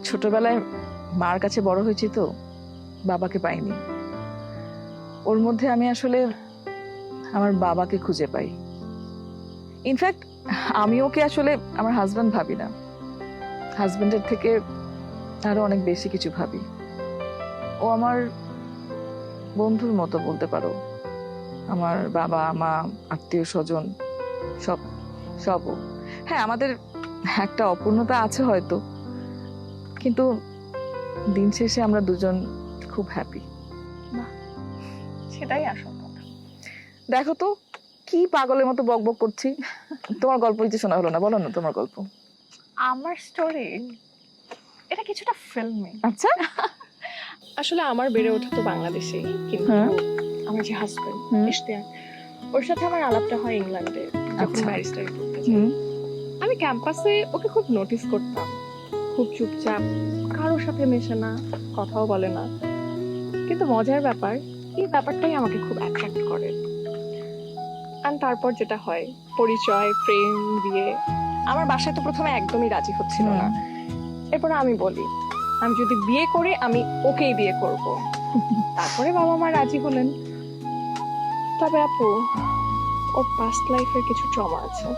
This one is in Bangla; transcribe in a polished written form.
ছোটবেলায় মার কাছে বড় হয়েছি তো, বাবাকে পাইনি। ওর মধ্যে আমি আসলে আমার বাবাকে খুঁজে পাই। ইনফ্যাক্ট আমি ওকে আসলে আমার হাজব্যান্ড ভাবি না, হাজব্যান্ডের থেকে আরো অনেক বেশি কিছু ভাবি। ও আমার বন্ধুর মতো বলতে পারো। আমার বাবা মা আত্মীয় স্বজন সব সব ও। হ্যাঁ, আমাদের একটা অপূর্ণতা আছে হয়তো, কিন্তু দিন শেষে আমরা দুজন খুব হ্যাপি। সেটাই আসল কথা। দেখো তো কি পাগলের মতো বকবক করছি। তোমার গল্প কিছু শোনা হলো না, বলো না তোমার গল্প। আমার স্টোরি এটা কিছুটা ফিল্মি। আচ্ছা, আসলে আমার বেড়ে ওঠা তো বাংলাদেশেই, কিন্তু হ্যাঁ। আমার যে হাজবেন্ড হুম। ইশতিয়াক, ওর সাথে আমার আলাপটা হয় ইংল্যান্ডে যখন আচ্ছা। ব্যারিস্টারি করতে যাই। হুম। আমি ক্যাম্পাসে ওকে খুব নোটিস করতাম, খুব চুপচাপ, কারোর সাথে মেশে না, কথাও বলে না। কিন্তু মজার ব্যাপার, এই ব্যাপারটাই আমাকে খুব অ্যাট্রাক্ট করে। আর তারপর যেটা হয়, পরিচয়, প্রেম, বিয়ে। আমার বাসায় তো প্রথমে একদমই রাজি হচ্ছিল না। এরপর আমি বলি, আমি যদি বিয়ে করি আমি ওকেই বিয়ে করব। তারপরে বাবা মা রাজি হলেন। তবে আপু, ওর পাস্ট লাইফের কিছু ট্রমা আছে।